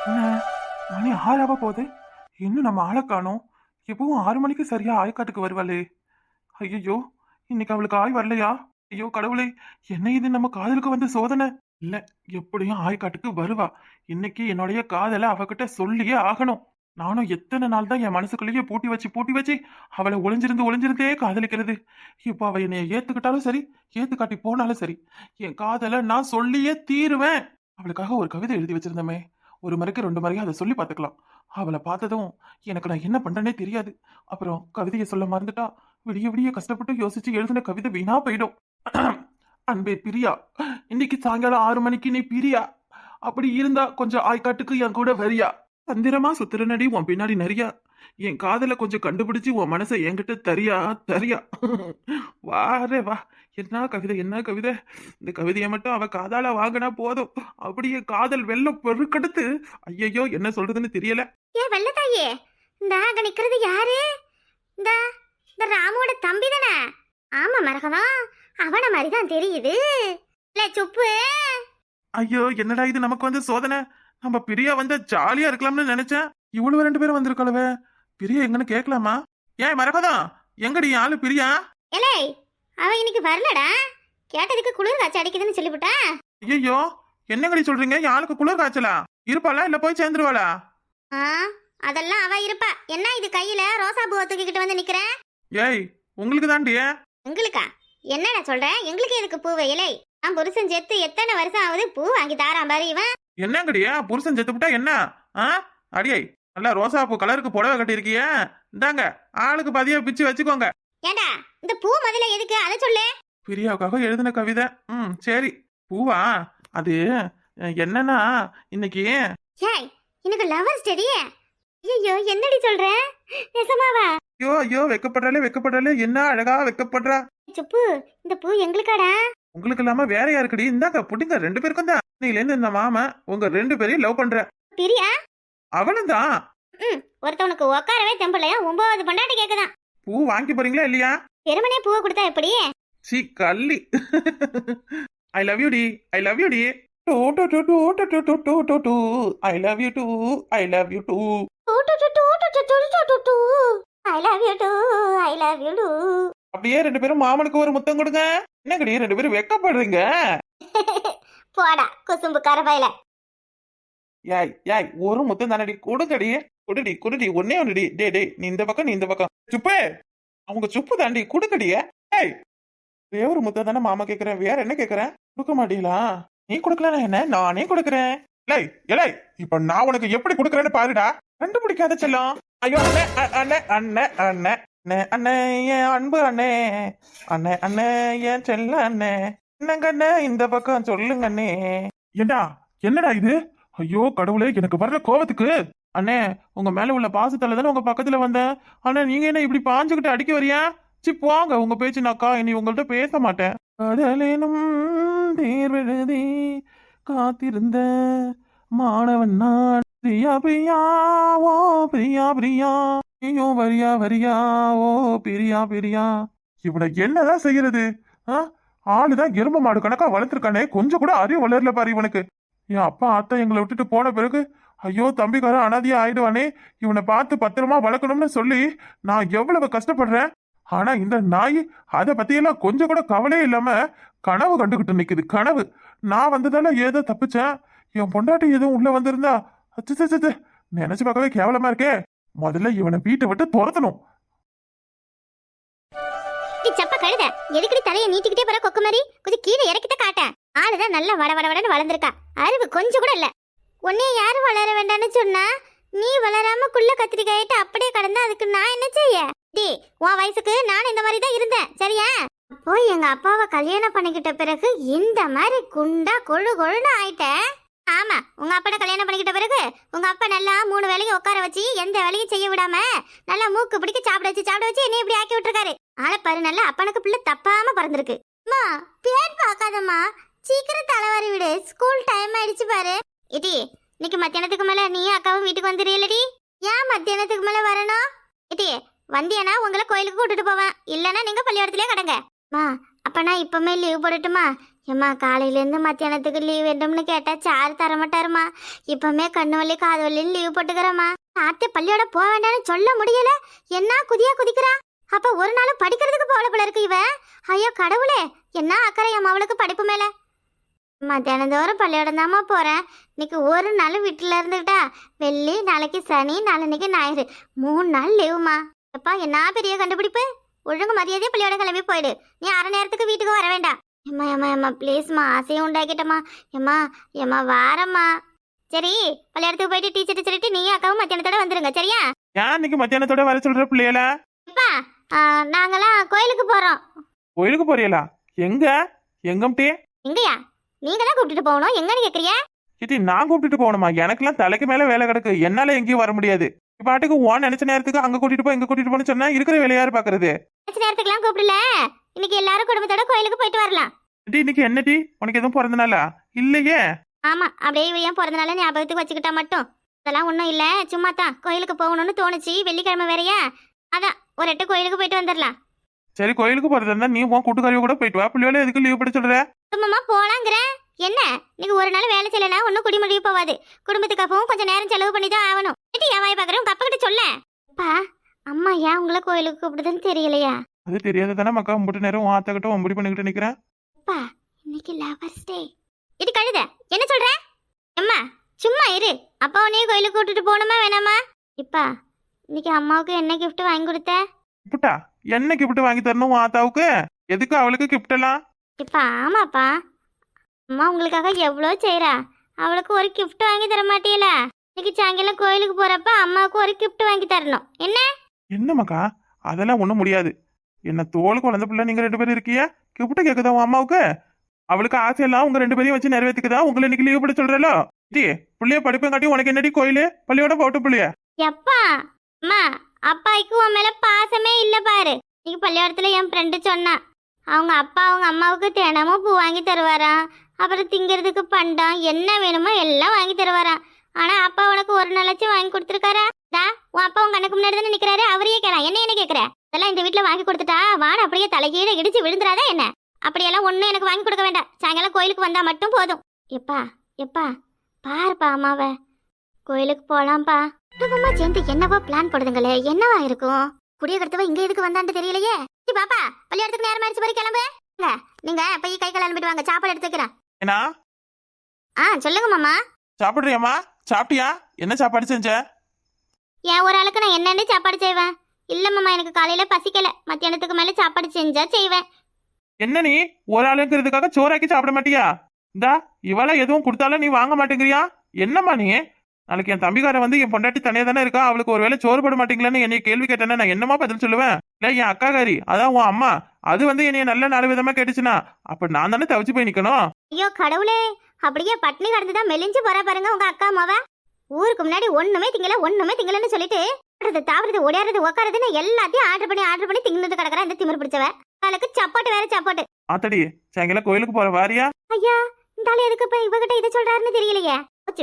என்ன மணி 6 போகுது, இன்னும் நம்ம ஆளை காணோம். எப்பவும் 6 மணிக்கு சரியா ஆயக்காட்டுக்கு வருவாளே. ஐயோ, இன்னைக்கு அவளுக்கு ஆய் வரலையா? ஐயோ கடவுளே, என்ன இது நம்ம காதலுக்கு வந்த சோதனை? இல்ல, எப்படியும் ஆயக்காட்டுக்கு வருவா. இன்னைக்கு என்னுடைய காதலை அவகிட்ட சொல்லியே ஆகணும். நானும் எத்தனை நாள் தான் என் மனசுக்குள்ளேயே பூட்டி வச்சு அவளை ஒளிஞ்சிருந்தே காதலிக்கிறது. இப்போ அவ என்னைய ஏத்துக்கிட்டாலும் சரி, ஏத்துக்காட்டி போனாலும் சரி, என் காதலை நான் சொல்லியே தீருவேன். அவளுக்காக ஒரு கவிதை எழுதி வச்சிருந்தமே, ஒரு முறைக்கு 2 முறையா அதை சொல்லி பார்த்துக்கலாம். அவளை பார்த்ததும் எனக்கு நான் என்ன பண்றேனே தெரியாது. அப்புறம் கவிதையை சொல்ல மறந்துட்டா விடிய விடிய கஷ்டப்பட்டு யோசிச்சு எழுதின கவிதை வீணா போயிடும். அன்பே பிரியா, இன்னைக்கு சாயங்காலம் 6 மணிக்கு நீ பிரியா. அப்படி இருந்தா கொஞ்சம் ஆய்காட்டுக்கு என் கூட வரியா. தந்திரமா சுத்திரனடி உன் பின்னாடி நிறையா. என் காதல கொஞ்சம் கண்டுபிடிச்சு உன் மனசை என்கிட்ட தரியா. வாரே வா. என்ன கவிதை, என்ன கவிதை. இந்த கவிதையை மட்டும் அவ காதால வாங்கினா போதும், அப்படியே காதல் வெள்ளம் பெருக்கெடுத்து. ஐயையோ, என்ன சொல்றதுன்னு தெரியல. ஏன் வெள்ளத்தாயே, இந்த அங்க நிக்கிறது யாரு? இந்த இந்த ராமுவோட தம்பி தானே? ஆமா மரகதம், அவன மாதிரி தான் தெரியுது. இல்ல சுப்பு. ஐயோ, என்னடா இது நமக்கு வந்து சோதனை. நம்ம பிரியா வந்தா ஜாலியா இருக்கலாம்னு நினைச்சேன். இவ்வளவு 2 பேரும் வந்திருக்கலவே. பிரியா எங்கன்னு கேட்கலாமா? ஏன் மரகதம், எங்கடி ஆளு பிரியா? ஏலே, அவ இன்னைக்கு வரலடா. கேட்டதுக்கு குளிர் காய்ச்சல் அடிக்குதுன்னு சொல்லிவிட்டா. ஐயோ, என்னங்கடி சொல்றீங்க? யாருக்கு குளிர் காய்ச்சலா? இருப்பாளா இல்ல போய் சேர்ந்துருவாளா? ஆ, அதெல்லாம் அவ இருப்பா. என்ன இது கையில ரோசா பூவை தூக்கிக்கிட்டு வந்து நிக்கிறேன்? ஏய், உங்களுக்கு தாண்டி. உங்களுக்கா? என்னடா சொல்ற? எங்களுக்கு எதுக்கு பூவை? இலை, நான் புருஷன் செத்து எத்தனை வருஷம் ஆகுது, பூ வாங்கி தாரான் பாரு இவன். என்னங்கடியா, புருஷன் செத்து விட்டா என்ன? அடியை, நல்லா ரோசா பூ கலருக்கு புடவை கட்டி இருக்கிய. இந்தாங்க, ஆளுக்கு பதியா பிச்சு வச்சுக்கோங்க. ஏண்டா, இந்த பூ முதல்ல எதுக்கு அதை சொல்லு. பிரியாவுக்காக எழுதின கவிதை. சரி. பூவா அது என்னன்னா, இன்னைக்கு ஏய், எனக்கு லவர் ஸ்டடி. ஐயோ, என்னடி சொல்ற? நெசமாவா? ஐயோ வெக்கப்படுறாளே, என்ன அழகா வெக்கப்படுறா. சுப்பு, இந்த பூ எங்களுக்காடா? உங்களுக்கு இல்லாம வேற யாருக்குடி? இந்தாங்க புடிங்க, 2 பேருக்கும் தான். நீல இருந்து இந்த மாமா உங்க 2 பேரையும் லவ் பண்ற. பிரியா? அவளும் தான். ஒருத்தவனுக்கு உட்காரவே தெம்பலையா, 9 பண்டாட்டி கேக்குதான். பூ வாங்கி போறீங்களா இல்லையா? பெருமனே பூவை கொடுத்தா எப்படி? சி கள்ளி. ஐ லவ் யூ டி, ஐ லவ் யூ டி. I love you too, I love you too. I love you too, I love you too. அப்படியே 2 பேரும் மாமனுக்கு ஒரு முத்தம் கொடுங்க. என்னங்கடி 2 பேரும் வெக்கப்படுறீங்க? போடா குசும்பு கரபையில. ஏய் ஒரு முத்தம் தானடி, கொடுங்கடி. குடுடி ஒன்னே ஒண்ணுடி. டே நீ இந்த பக்கம், நீ இந்த பக்கம். சுப்பு, அவங்க சுப்பு தாண்டி, குடுக்கடிய. ஏய், வேற ஒரு முத்தம் தானே மாமா கேக்குறேன், வேற என்ன கேக்குறேன்? கொடுக்க மாட்டீங்களா? நீ கொடுக்கல என்ன, நானே கொடுக்குறேன். இலை, இப்ப நான் உனக்கு எப்படி கொடுக்குறேன்னு பாருடா. கண்டுபிடிக்காத செல்லம். ஐயோ அண்ணே, என் அன்பு அண்ணே, என் செல்ல அண்ணே. என்னங்கண்ணே இந்த பக்கம் சொல்லுங்க அண்ணே. என்னடா இது? ஐயோ கடவுளே, எனக்கு வர்ற கோவத்துக்கு. அண்ணே, உங்க மேல உள்ள பாசத்தால தானே உங்க பக்கத்துல வந்தேன். ஆனா நீங்க என்ன இப்படி பாஞ்சுக்கிட்டு அடிக்க வரியா? சி போங்க, உங்க பேச்சு நாக்கா, இனி உங்கள்ட்ட பேச மாட்டேன். கடலேனும் தேர்வெழுதி காத்திருந்த மாணவன் நான். பிரியா ஓ பிரியா ஐயோ வரியா ஓ பிரியா. இவனை என்னதான் செய்யறது? ஆளுதான் எறும்பு மாடு கணக்கா வளர்த்துருக்கானே, கொஞ்சம் கூட அறிவு வளரல பாரு இவனுக்கு. என் அப்பா அத்தை எங்களை விட்டுட்டு போன பிறகு ஐயோ தம்பிக்காரன் அனாதையா ஆயிடுவானே, இவனை பார்த்து பத்திரமா வளர்க்கணும்னு சொல்லி நான் எவ்வளவு கஷ்டப்படுறேன். ஆனா இந்த நாய் அதை பத்தியெல்லாம் கொஞ்சம் கூட கவலையே இல்லாம கனவு கண்டுகிட்டு நிக்குது. கனவு. நான் வந்ததால ஏதோ தப்பிச்சேன். என் பொண்டாட்டி எதுவும் உள்ள வந்திருந்தா அச்சு நினைச்சு பார்க்கவே கேவலமா இருக்கே. முதல்ல இவனை வீட்டை விட்டு துரத்தணும். சப்ப கழுத, எதுக்கடி தலையை நீட்டிக்கிட்டே போற கொக்கு மாதிரி? கொஞ்சம் கீழே இறக்கிட்ட காட்டேன். ஆளுதான் நல்லா வடன்னு வளர்ந்துருக்கா, அறிவு கொஞ்சம் கூட இல்ல. உன்னைய யாரும் வளர வேண்டாம்னு சொன்னா நீ வளராம குள்ள கத்திரிக்காயிட்டு அப்படியே கடந்தா அதுக்கு நான் என்ன செய்ய? உன் வயசுக்கு நானும் இந்த மாதிரி தான் இருந்தேன், சரியா? அப்போ எங்க அப்பாவை கல்யாணம் பண்ணிக்கிட்ட பிறகு இந்த மாதிரி குண்டா கொழுன்னு ஆயிட்டேன். ஆமா, உங்க அப்பா கல்யாணம் பண்ணிக்கிட்ட பிறகு உங்க அப்பா நல்லா 3 வேளையும் உட்கார வச்சு எந்த வேலையும் செய்ய விடாம நல்லா மூக்கு பிடிக்க சாப்பிட வச்சு என்ன இப்படி ஆக்கி விட்டுருக்காரு. ஆளை பாரு, நல்லா அப்பனுக்கு பிள்ளை தப்பாம பறந்துருக்கு. அம்மா பேட் பார்க்காதம்மா, சீக்கிரம் தலைவாரி விடு, ஸ்கூல் டைம் ஆயிடுச்சு பாரு. இடி, இன்னைக்கு மத்தியானத்துக்கு மேல நீ அக்காவும் வீட்டுக்கு வந்துடுறீல்லடி? ஏன் மத்தியானத்துக்கு மேல வரணும்? இடி, வந்தியானா உங்களை கோயிலுக்கு கூட்டிட்டு போவேன், இல்லைன்னா நீங்க பள்ளிக்கூடத்திலே கடங்க. மா, அப்ப நான் இப்பவுமே லீவ் போடட்டுமா? ஏம்மா காலையிலேருந்து மத்தியானத்துக்கு லீவ் வேண்டும்னு கேட்டா சார் தர மாட்டாருமா. இப்பவுமே கண்ணு வலி காது வலின்னு லீவ் போட்டுக்கிறேம்மா. ஆர்த்தி பள்ளியோட போக வேண்டாம்னு சொல்ல முடியல. என்ன குதியா குதிக்கிறா. அப்ப ஒரு நாள் படிக்கிறதுக்கு போகல போல இருக்கு இவ. ஐயோ கடவுளே, என்ன அக்கறை என் அவளுக்கு படிப்பு மேல. மத்தியானம் தோறும் பள்ளியோட தாம்மா போறேன். இன்னைக்கு ஒரு நாள் வீட்டுல இருந்துக்கிட்டா வெள்ளி, நாளைக்கு சனி, நாளைக்கு ஞாயிறு 3 நாள் லீவுமா. எப்பா என்ன பெரிய கண்டுபிடிப்பு. ஒழுங்கு மரியாதையா பள்ளியோட கிளம்பி போயிடு. நீ அரை நேரத்துக்கு வீட்டுக்கு வர வேண்டாம். எம்மா எம்மா எம்மா ப்ளீஸ்மா, ஆசையும் உண்டாக்கிட்டம்மா. எம்மா எம்மா வாரம்மா. சரி பள்ளியோடத்துக்கு போயிட்டு டீச்சர் சொல்லிட்டு நீ அக்காவும் மத்தியானத்தோட வந்துருங்க சரியா? ஏன் இன்னைக்கு மத்தியானத்தோட வர சொல்ற பிள்ளைகள? இப்பா நாங்கெல்லாம் கோயிலுக்கு போறோம். கோயிலுக்கு போறீங்களா? எங்க எங்கம்டே? எங்கயா? நீங்க தான் கூப்பிட்டுட்டு போகணும். எங்கன்னு கேக்குறியா? இது நான் கூப்பிட்டுட்டு போகணுமா? எனக்கெல்லாம் தலைக்கு மேல வேலை கிடக்கு. என்னால எங்கேயும் வர முடியாது. பாட்டுக்கு ஓன் நினைச்ச நேரத்துக்கு அங்க கூட்டிட்டு போ இங்க கூட்டிட்டு போன்னு சொன்னா இருக்கிற வேலையாரு பாக்குறது? நினைச்ச நேரத்துக்குலாம் கூப்பிடல. இன்னைக்கு எல்லாரும் குடும்பத்தோட கோயிலுக்கு போயிட்டு வரலாம். இன்னைக்கு என்ன டி? உனக்கு எதுவும் பிறந்த நாளா? இல்லையே. ஆமா அப்படியே ஏன் பிறந்தனால ஞாபகத்துக்கு வச்சுக்கிட்டா மட்டும். அதெல்லாம் ஒன்றும் இல்லை, சும்மா தான் கோயிலுக்கு போகணும்னு தோணுச்சு. வெள்ளிக்கிழமை வேறையா, அதான் ஒரு எட்டு கோயிலுக்கு போயிட்டு வந்துடலாம். சரி கோயிலுக்கு போறதா இருந்தா நீ உன் கூட்டுக்காரியை கூட போயிட்டு வா. பிள்ளையோட எதுக்கு லீவ் போட சொல்ற? குடும்பமா போலாங்கிற என்ன? நீங்க ஒரு நாள் வேலை செய்யலனா ஒன்னும் குடிமுடிவு போவாது. குடும்பத்துக்காகவும் கொஞ்சம் நேரம் செலவு பண்ணி தான் ஆகணும். ஏன் வாய் பாக்குறேன் உங்க அப்பா கிட்ட சொல்ல. அப்பா அம்மா ஏன் உங்களை கோயிலுக்கு கூப்பிடுதுன்னு தெரியலையா? அது தெரியாத தானே மக்கா முட்டு நேரம் உன் ஆத்தக்கிட்ட ஒம்படி பண்ணிக்கிட்டு நிக்கிறேன். அப்பா இன்னைக்கு லவர்ஸ் டே. இது கழுத என்ன சொல்ற? அம்மா சும்மா இரு. அப்பா உன்னையே கோயிலுக்கு கூட்டிட்டு போகணுமா வேணாமா? இப்பா இன்னைக்கு அம்மாவுக்கு என்ன கிஃப்ட் வாங்கி கொடுத்த? புட்டா என்ன கிஃப்ட் வாங்கி தரணும் உன் ஆத்தாவுக்கு? எதுக்கு அவளுக்கு கிஃப்ட் எல்லாம்? இப்பா ஆமாப்பா, அம்மா உங்களுக்காக எவ்வளோ செய்யறா. அவளுக்கு ஒரு கிஃப்ட் வாங்கி தர மாட்டீல? இன்னைக்கு சாயங்காலம் கோயிலுக்கு போறப்ப அம்மாவுக்கு ஒரு கிஃப்ட் வாங்கி தரணும். என்ன என்ன மக்கா? அதெல்லாம் ஒண்ணும் முடியாது. என்ன தோல் குழந்தை பிள்ளை நீங்க 2 பேரும் இருக்கிய? கிஃப்ட் கேக்குதா உன் அம்மாவுக்கு? அவளுக்கு ஆசையெல்லாம் உங்க 2 பேரையும் வச்சு நிறைவேற்றுக்குதா? உங்களை இன்னைக்கு லீவ் போட சொல்றല്ലോ? டி பிள்ளைய படிப்பேன் காட்டி உனக்கு என்னடி கோயிலு பள்ளியோட போட்டு பிள்ளைய? எப்பா அம்மா அப்பாய்க்கு உன் மேல பாசமே இல்ல பாரு. இன்னைக்கு பள்ளியோடத்துல என் ஃப்ரெண்டு சொன்னா அவங்க அப்பா அவங்க அம்மாவுக்கு தினமும் பூ வாங்கி தருவாராம். அப்புறம் திங்கிறதுக்கு பண்டம் என்ன வேணுமோ எல்லாம் வாங்கி தருவாராம். ஆனா அப்பா உனக்கு ஒரு நாளாச்சும் வாங்கி கொடுத்துருக்காரா? உன் அப்பா உங்க கண்ணுக்கு முன்னாடி தானே நிக்கிறாரு. அவரையே கேளா என்ன கேக்குற? அதெல்லாம் இந்த வீட்டுல வாங்கி கொடுத்துட்டா வான அப்படியே தலைகீழ இடிச்சு விழுந்துராதா என்ன? அப்படியெல்லாம் ஒண்ணும் எனக்கு வாங்கி கொடுக்க வேண்டாம். சாயங்காலம் கோயிலுக்கு வந்தா மட்டும் போதும். எப்பா எப்பா பாருப்பா அம்மாவ கோயிலுக்கு போலாம்ப்பா. குடும்பமா சேர்ந்து என்னவா பிளான் போடுதுங்களே, என்னவா இருக்கும்? குடியகர்த்தவ இங்க எதுக்கு வந்தான்னு தெரியலையே. பாப்பா பள்ளியோடத்துக்கு நேரம் ஆயிடுச்சு பாரு, கிளம்பு. நீங்க போய் கை கிளம்பிட்டு வாங்க, சாப்பாடு எடுத்து வைக்கிறேன். ஏன்னா சொல்லுங்க மாமா. சாப்பிடுறியாமா? சாப்பிட்டியா? என்ன சாப்பாடு செஞ்ச? ஏன் ஒரு ஆளுக்கு நான் என்னன்னு சாப்பாடு செய்வேன்? இல்ல மாமா எனக்கு காலையில பசிக்கல. மத்தியானத்துக்கு மேல சாப்பாடு செஞ்சா செய்வேன். என்ன நீ ஒரு ஆளுங்கிறதுக்காக சோறாக்கி சாப்பிட மாட்டியா? இந்தா இவள எதுவும் கொடுத்தாலும் நீ வாங்க மாட்டேங்கிறியா? என்னம்மா நீ? நாளைக்கு என் தம்பிக்காரன் வந்து என் பொண்டாட்டி தனியா தானே இருக்கா, அவளுக்கு ஒருவேளை சோறு போட மாட்டீங்களான்னு என்னை கேள்வி கேட்டேன்னா நான் என்னமா பதில் சொல்லுவேன்? இல்ல என் அக்காக்காரி அதான் உன் அம்மா அது வந்து என்னைய நல்ல 4 விதமா கேட்டுச்சுன்னா அப்ப நான் தானே தவிச்சு போய் நிக்கணும். ஐயோ கடவுளே, அப்படியே பட்னி கடந்துதான் மெலிஞ்சு போற பாருங்க உங்க அக்கா அம்மாவ. ஊருக்கு முன்னாடி ஒண்ணுமே திங்கலன்னு சொல்லிட்டு தாவறது ஓடியாறது உட்காரதுன்னு எல்லாத்தையும் ஆர்டர் பண்ணி திங்கிறது கிடக்குறா இந்த திமிர் பிடிச்சவ. அவளுக்கு சப்பாட்டு வேற சப்பாட்டு. ஆத்தடி சாயங்காலம் கோயிலுக்கு போற வாரியா? ஐயா இந்த ஆளு எதுக்கு இப்ப இவகிட்ட இதை சொல்றாருன்னு தெரியலையே.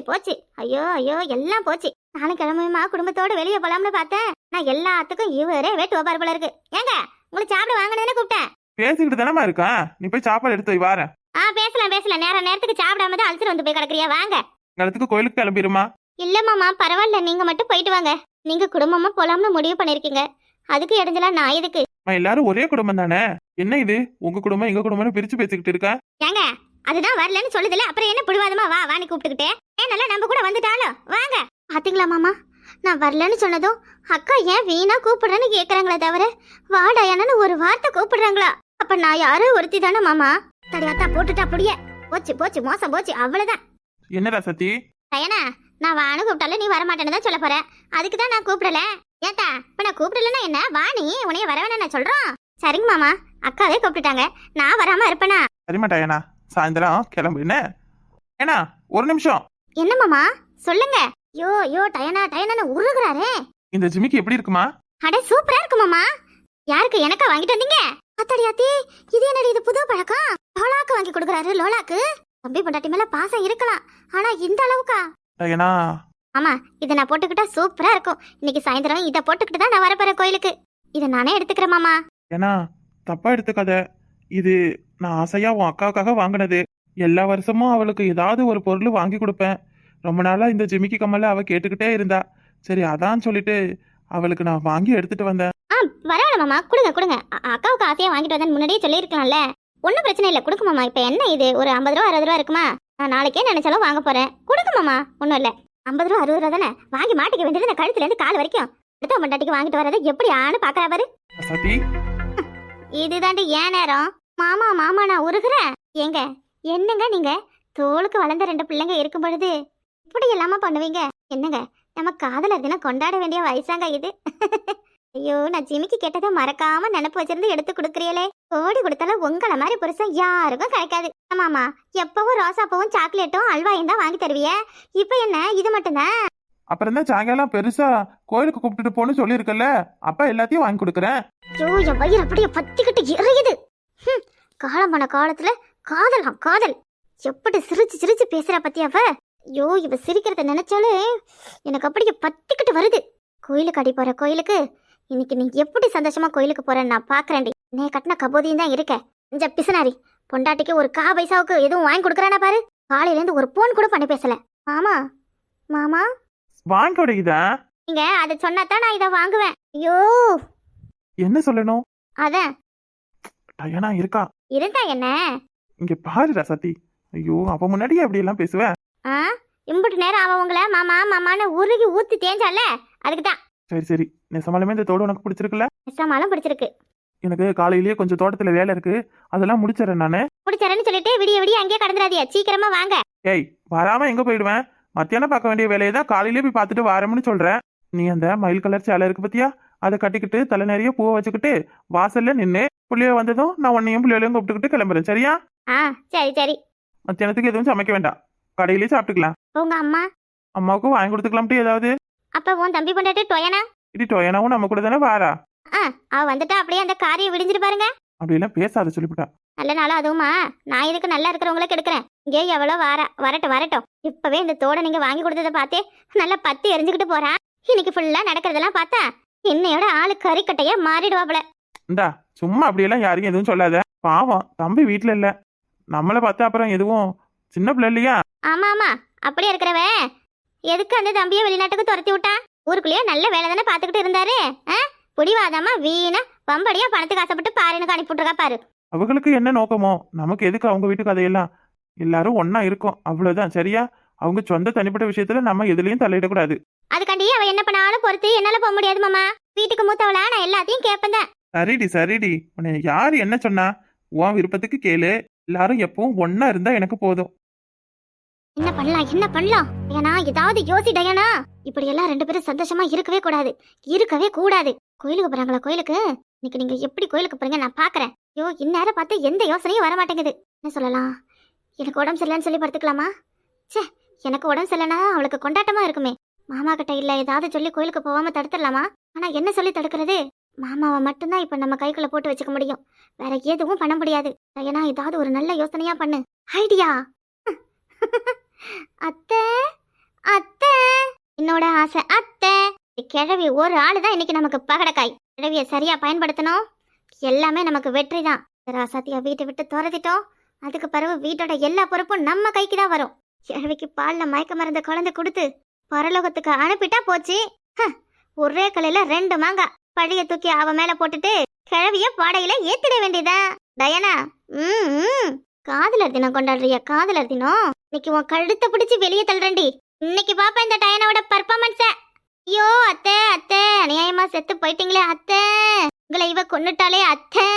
போச்சு ஐயோ எல்லாம் போச்சு. நானும் கிளம்புமா குடும்பத்தோட வெளியே போலாம்னு பார்த்தேன். நான் எல்லாத்துக்கும் இவரே வேட்டு ஓபார் போல இருக்கு. ஏங்க உங்களை சாப்பிட வாங்கினேன்னு கூப்பிட்டேன். பேசிக்கிட்டு தானமா இருக்கா? நீ போய் சாப்பாடு எடுத்து வை வாரேன். பேசலாம் நேரத்துக்கு சாப்பிடாம தான் அல்சர் வந்து போய் கிடக்குறியா? வாங்க நேரத்துக்கு கோயிலுக்கு கிளம்பிடுமா? இல்ல மாமா பரவாயில்ல, நீங்க மட்டும் போயிட்டு வாங்க. நீங்க குடும்பமா போலாம்னு முடிவு பண்ணிருக்கீங்க, அதுக்கு இடைஞ்சலா நான் எதுக்கு? எல்லாரும் ஒரே குடும்பம் தானே. என்ன இது உங்க குடும்பம் எங்க குடும்பம்னு பிரிச்சு பேசிக்கிட்டு இருக்கா? ஏங்க அதுதான் வரலன்னு சொல்லுதுல, அப்புறம் என்ன பிடிவாதமா வா வாணி கூப்பிட்டுக்கிட்டே. நல்லா நம்ம கூட வந்துட்டாலும் வாங்க. பாத்தீங்களா மாமா, நான் வரலன்னு சொன்னதும் அக்கா ஏன் வீணா கூப்பிடுறேன்னு கேக்குறாங்களே தவிர வாடா என்னன்னு ஒரு வார்த்தை கூப்பிடுறாங்களா? அப்ப நான் யாரோ ஒருத்தி தானே மாமா. தடியாத்தா போட்டுட்டா அப்படியே போச்சு மோசம் போச்சு அவ்வளவுதான். என்னடா சத்தி? தயனா நான் வானு கூப்பிட்டாலும் நீ வரமாட்டேன்னு தான் சொல்ல போறேன். அதுக்கு தான் நான் கூப்பிடல. ஏத்தா இப்ப நான் கூப்பிடலன்னா என்ன வாணி உனைய வரவேணா நான் சொல்றோம். சரிங்க மாமா, அக்காவே கூப்பிட்டுட்டாங்க, நான் வராம இருப்பேனா? சரிமாட்டா ஏனா சாயந்தரம் கிளம்பு. என்ன ஏனா ஒரு நிமிஷம். என்ன மாமா சொல்லுங்க. யோ டயனா உருகுறாரே. இந்த ஜிமிக்கு எப்படி இருக்குமா? அட சூப்பரா இருக்கு மாமா. யாருக்கு? எனக்கா வாங்கிட்டு வந்தீங்க? அத்தடியாத்தி இது என்னடி இது புது பழக்கம்? லோலாக்கு வாங்கி கொடுக்குறாரு. லோலாக்கு தம்பி பொண்டாட்டி மேல பாசம் இருக்கலாம், ஆனா இந்த அளவுக்கா? ஏனா ஆமா இதை நான் போட்டுக்கிட்டா சூப்பரா இருக்கும். இன்னைக்கு சாயந்தரம் இதை போட்டுக்கிட்டு தான் நான் வரப்போறேன் கோயிலுக்கு. இதை நானே எடுத்துக்கிறேன் மாமா. ஏனா தப்பா எடுத்துக்காத. இது நான் ஆசையா உன் அக்காவுக்காக வாங்கினது. எல்லா வருஷமும் அவளுக்கு ஏதாவது ஒரு பொருள் வாங்கி கொடுப்பேன். ரொம்ப நாளா இந்த ஜிமிக்கி கம்மலை அவ கேட்டுக்கிட்டே இருந்தா. சரி அதான் சொல்லிட்டு அவளுக்கு நான் வாங்கி எடுத்துட்டு வந்தேன். ஆ பரவாயில்ல மாமா, கொடுங்க கொடுங்க. அக்காவுக்கு ஆசையா வாங்கிட்டு வந்தேன் முன்னாடியே சொல்லியிருக்கலாம்ல. ஒன்றும் பிரச்சனை இல்லை, கொடுக்கு மாமா. இப்போ என்ன இது, ஒரு 50 ரூபா 60 ரூபா இருக்குமா? நான் நாளைக்கே நினைச்சாலும் வாங்க போறேன். கொடுங்க மாமா, ஒன்றும் இல்லை. 50 ரூபா 60 ரூபா தானே, வாங்கி மாட்டிக்க வேண்டியது. இந்த கழுத்துலேருந்து கால் வரைக்கும் அடுத்த பொண்டாட்டிக்கு வாங்கிட்டு வரது எப்படி ஆன்னு பார்க்கறா பாரு. சதி, இதுதாண்டி ஏன் நேரம். மாமா மாமா நான் உருகுறேன். ஏங்க என்னங்க நீங்க, தோளுக்கு வளர்ந்த 2 பிள்ளைங்க இருக்கும் பொழுது இப்படி எல்லாமா பண்ணுவீங்க? என்னங்க, நம்ம காதலர் தினம் கொண்டாட வேண்டிய வயசாங்க இது. ஐயோ, நான் ஜிமிக்கி கேட்டதை மறக்காம நினைப்பு வச்சிருந்து எடுத்து கொடுக்குறீங்களே. கோடி கொடுத்தாலும் உங்களை மாதிரி புருஷன் யாருக்கும் கிடைக்காது. ஆமாமா, எப்பவும் ரோசாப்பூவும் சாக்லேட்டும் அல்வாயும் தான் வாங்கி தருவிய. இப்ப என்ன இது மட்டும்தான்? அப்புறம் தான் சாயங்காலம் பெருசா கோயிலுக்கு கூப்பிட்டுட்டு போன்னு சொல்லியிருக்கல, அப்ப எல்லாத்தையும் வாங்கி கொடுக்குறேன். ஐயோ, என் வயிறு அப்படியே பத்திக்கிட்டு எறியுது. காலம் போன காலத்துல காதலாம் காதல். எப்படி சிரிச்சு சிரிச்சு பேசுறா பத்தியாவ. ஐயோ, இவ சிரிக்கிறத நினைச்சாலே எனக்கு அப்படியே பத்திக்கிட்டு வருது. கோயிலுக்கு அடி போற கோயிலுக்கு இன்னைக்கு நீ எப்படி சந்தோஷமா கோயிலுக்கு போறேன்னு நான் பாக்குறேன்டி. நீ கட்டின கபோதியும் தான் இருக்க. கொஞ்சம் பிசுனாரி பொண்டாட்டிக்கு ஒரு கா பைசாவுக்கு எதுவும் வாங்கி கொடுக்குறானா பாரு. காலையில இருந்து ஒரு போன் கூட பண்ணி பேசல. மாமா மாமா வாங்கி கொடுக்குதா? நீங்க அதை சொன்னாதான் நான் இதை வாங்குவேன். ஐயோ, என்ன சொல்லணும்? அதான் டயனா இருக்கா? இருந்தா என்ன? இங்க பாருடா சத்தி. ஐயோ, அப்ப முன்னாடியே அப்படி எல்லாம் பேசுவேன். ஆ, இம்புட்டு நேரம் அவன் உங்களை மாமா மாமான்னு உருகி ஊத்தி தேஞ்சால, அதுக்கு தான். சரி சரி, நெசமாலுமே இந்த தோடு உனக்கு பிடிச்சிருக்குல்ல? நெசமாலும் பிடிச்சிருக்கு. எனக்கு காலையிலேயே கொஞ்சம் தோட்டத்துல வேலை இருக்கு, அதெல்லாம் முடிச்சிடறேன் நானு. பிடிச்சாரன்னு சொல்லிட்டு விடிய விடிய அங்கேயே கடந்துடாதியா, சீக்கிரமா வாங்க. ஏய், வராம எங்க போயிடுவேன்? மத்தியானம் பார்க்க வேண்டிய வேலையை தான் காலையிலேயே போய் பார்த்துட்டு வரேன்னு சொல்றேன். நீ அந்த மயில் கலர் சேலை இருக்கு பத்தியா, அதை கட்டிக்கிட்டு தலை நிறைய பூவை வச்சுக்கிட்டு வாசல்ல நின்று புள்ளிய வந்ததும் நான் உன்னையும் புள்ளியோலையும் கூப்பிட்டுக்கிட்டு கிளம்புறேன், சரியா? ஆ சரி சரி. மத்தியானத்துக்கு எதுவும் சமைக்க வேண்டாம், கடையிலேயே சாப்பிட்டுக்கலாம். உங்க அம்மா அம்மாவுக்கும் வாங்கி கொடுத்துக்கலாம்ட்டு ஏதாவது. அப்ப உன் தம்பி பொண்டாட்டி டொயனா? இடி டொயனாவும் நம்ம கூட தானே வாரா. அவ வந்துட்டா அப்படியே அந்த காரியம் விடிஞ்சிட்டு பாருங்க. அப்படியெல்லாம் பேசாத சொல்லிவிட்டா. நல்ல நாளும் அதுவுமா, நான் இதுக்கு நல்லா இருக்கிறவங்களுக்கு எடுக்கிறேன். இங்கே எவ்வளோ வரட்டும் வரட்டும். இப்பவே இந்த தோட நீங்க வாங்கி கொடுத்ததை பார்த்தே நல்லா பத்தி எரிஞ்சுக்கிட்டு போறா. இன்னைக்கு ஃபுல்லா நடக்கிறதெல்லாம் பார்த்தா என்னையோட ஆளு கறிக்கட்டையா மாறிடுவாப்ல. இந்தா சும்மா அப்படியெல்லாம் யாருக்கும் எதுவும் சொல்லாத. பாவம் தம்பி வீட்டுல இல்ல, நம்மளை பார்த்தா அப்புறம் எதுவும் சின்ன பிள்ளை இல்லையா? ஆமா ஆமா, அப்படியே இருக்கிறவ எதுக்கு அந்த தம்பியை வெளிநாட்டுக்கு துரத்தி விட்டா? ஊருக்குள்ளேயே நல்ல வேலை தானே பாத்துக்கிட்டு இருந்தாரு. புடிவாதமா வீணா வம்படியா பணத்துக்கு ஆசைப்பட்டு பாருன்னு அனுப்பிவிட்டுருக்கா பாரு. அவங்களுக்கு என்ன நோக்கமோ, நமக்கு எதுக்கு அவங்க வீட்டு கதையெல்லாம்? எல்லாரும் ஒன்னா இருக்கும், அவ்வளவுதான், சரியா? அவங்க சொந்த தனிப்பட்ட விஷயத்துல நம்ம எதுலயும் தலையிடக்கூடாது. அதுக்காண்டி அவ என்ன பண்ணாலும் பொறுத்து என்னால போக முடியாது மாமா. வீட்டுக்கு மூத்தவளா நான் எல்லாத்தையும் கேட்பேன். சரிடி சரிடி, உன்னை யாரு என்ன சொன்னா? உன் விருப்பத்துக்கு கேளு. எல்லாரும் எப்பவும் ஒன்னா இருந்தா எனக்கு போதும். என்ன பண்ணலாம் என்ன பண்ணலாம்? ஏன்னா ஏதாவது யோசி டயனா. இப்படி எல்லாம் 2 பேரும் சந்தோஷமா இருக்கவே கூடாது, இருக்கவே கூடாது. கோயிலுக்கு போறாங்களா? கோயிலுக்கு இன்னைக்கு நீங்க எப்படி கோயிலுக்கு போறீங்க நான் பாக்குறேன். ஐயோ, இந்நேரம் பார்த்து எந்த யோசனையும் வர மாட்டேங்குது. என்ன சொல்லலாம்? எனக்கு உடம்பு சரியில்லைன்னு சொல்லி படுத்துக்கலாமா? சே, எனக்கு உடம்பு சரியில்லைன்னா அவளுக்கு கொண்டாட்டமா இருக்குமே. மாமா கிட்ட இல்ல ஏதாவது சொல்லி கோயிலுக்கு போகாம தடுத்துடலாமா? ஆனா என்ன சொல்லி தடுக்கிறது? மாமாவை மட்டும்தான் இப்ப நம்ம கைக்குள்ள போட்டு வச்சுக்க முடியும், வேற எதுவும் பண்ண முடியாது. ஏன்னா ஏதாவது ஒரு நல்ல யோசனையா பண்ணு. ஐடியா. அத்தை அத்தை, என்னோட ஆசை அத்தை. கிழவி ஒரு ஆளு தான் இன்னைக்கு நமக்கு பகடக்காய். கிழவிய சரியா பயன்படுத்தணும், எல்லாமே நமக்கு வெற்றி தான். ராசாத்தியா வீட்டை விட்டு துரத்திட்டோம், அதுக்கு பிறகு வீட்டோட எல்லா பொறுப்பும் நம்ம கைக்கு தான் வரும். கிழவிக்கு பால்ல மயக்க மருந்து குழந்தை கொடுத்து பரலோகத்துக்கு அனுப்பிட்டா போச்சு. ஒரே கலையில 2 மாங்காய். பழைய தூக்கி அவ மேல போட்டுட்டு கிழவிய பாடையில ஏத்திட வேண்டியதா. டயனா, காதலர் தினம் கொண்டாடுறிய? காதலர் தினம் இன்னைக்கு உன் கழுத்தை பிடிச்சி வெளியே தள்ளுறேன்டி. இன்னைக்கு பாப்பா இந்த டயனாவோட பர்ஃபார்மன்ஸ. ஐயோ அத்தை அத்தை, அநியாயமா செத்து போயிட்டீங்களே அத்தை, உங்களை இவ கொன்னுட்டாலே அத்தை.